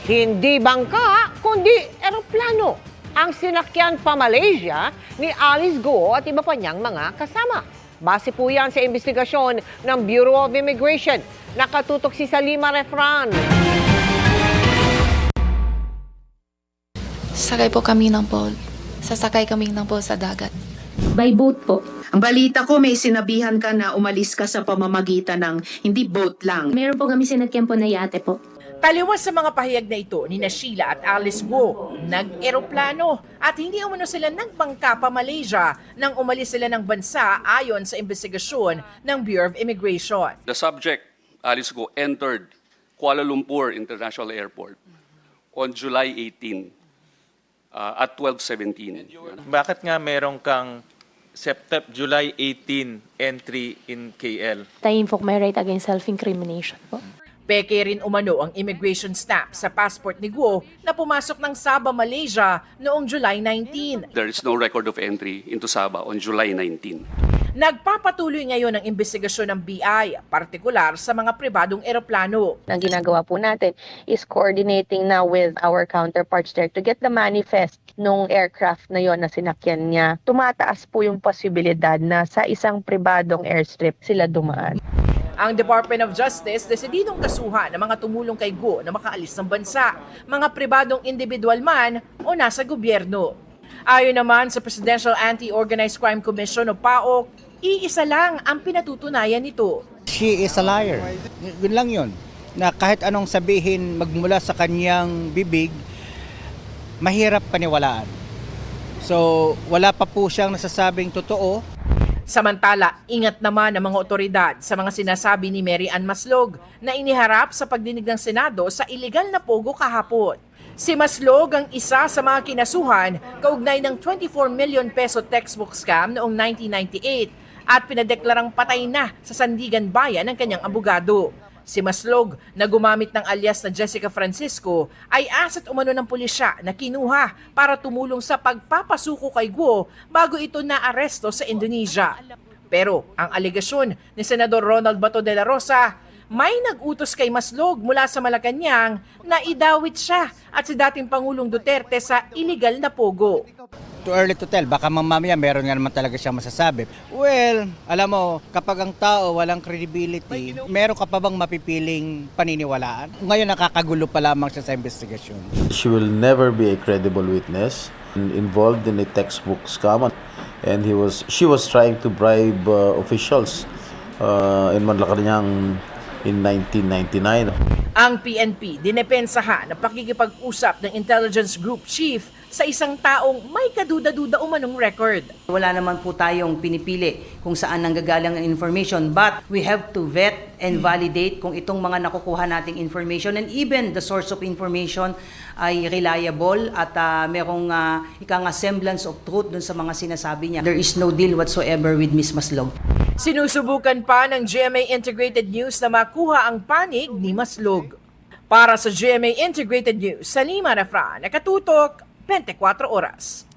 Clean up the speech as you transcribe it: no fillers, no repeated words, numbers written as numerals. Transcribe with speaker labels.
Speaker 1: Hindi bangka, kundi eroplano ang sinakyan pa Malaysia ni Alice Go at iba pa niyang mga kasama. Base po yan sa investigasyon ng Bureau of Immigration. Nakatutok si Salima Refran.
Speaker 2: Sakay po kami ng boat. Sasakay kami ng boat sa dagat.
Speaker 3: By boat po.
Speaker 4: Ang balita ko, may sinabihan ka na umalis ka sa pamamagitan ng hindi boat lang.
Speaker 3: Meron po kami sinakyan po na yate po.
Speaker 5: Taliwas sa mga pahayag na ito ni Sheila at Alice Go, nag-eroplano at hindi umano sila nagbangka pa Malaysia nang umalis sila ng bansa ayon sa investigasyon ng Bureau of Immigration.
Speaker 6: The subject, Alice Go, entered Kuala Lumpur International Airport on July 18 at 12:17.
Speaker 7: Bakit nga meron kang July 18 entry in KL?
Speaker 3: Tayo invoke my right against self-incrimination po.
Speaker 5: Peke rin umano ang immigration stamp sa passport ni Guo na pumasok ng Sabah, Malaysia noong July 19.
Speaker 6: There is no record of entry into Sabah on July 19.
Speaker 5: Nagpapatuloy ngayon ang investigasyon ng BI, partikular sa mga pribadong eroplano.
Speaker 8: Ang ginagawa po natin is coordinating na with our counterparts there to get the manifest nung aircraft na yon na sinakyan niya. Tumataas po yung posibilidad na sa isang pribadong airstrip sila dumaan.
Speaker 5: Ang Department of Justice desididong kasuhan ng mga tumulong kay Go na makaalis ng bansa, mga pribadong individual man o nasa gobyerno. Ayon naman sa Presidential Anti-Organized Crime Commission o PAOC, iisa lang ang pinatutunayan nito.
Speaker 9: She is a liar. Yun lang yun. Na kahit anong sabihin magmula sa kanyang bibig, mahirap paniwalaan. So, wala pa po siyang nasasabing totoo.
Speaker 5: Samantala, ingat naman ang mga otoridad sa mga sinasabi ni Mary Ann Maslog na iniharap sa pagdinig ng Senado sa iligal na pogo kahapon. Si Maslog ang isa sa mga kinasuhan kaugnay ng 24 million peso textbook scam noong 1998 at pinadeklarang patay na sa Sandigan Bayan ng kanyang abogado. Si Maslog, na gumamit ng alias na Jessica Francisco, ay asset umano ng pulisya na kinuha para tumulong sa pagpapasuko kay Guo bago ito naaresto sa Indonesia. Pero ang alegasyon ni Senador Ronald Bato de la Rosa, may nag-utos kay Maslog mula sa Malacanang na idawit siya at si dating Pangulong Duterte sa iligal na pogo.
Speaker 9: Too early to tell. Baka mamaya meron nga naman talaga siyang masasabi. Well, alam mo, kapag ang tao walang credibility, meron ka pa bang mapipiling paniniwalaan? Ngayon nakakagulo pa lamang siya sa investigasyon.
Speaker 10: She will never be a credible witness involved in a textbook scam, and she was trying to bribe officials in Malacanang in 1999.
Speaker 5: Ang PNP dinepensahan ng pakikipag-usap ng intelligence group chief sa isang taong may kaduda-duda umanong record.
Speaker 11: Wala naman po tayong pinipili kung saan nanggagaling ang information, but we have to vet and validate kung itong mga nakukuha nating information and even the source of information ay reliable at merong semblance of truth dun sa mga sinasabi niya. There is no deal whatsoever with Ms. Maslog.
Speaker 5: Sinusubukan pa ng GMA Integrated News na makuha ang panig ni Maslog. Para sa GMA Integrated News, Salima Refran, nakatutok 24 oras.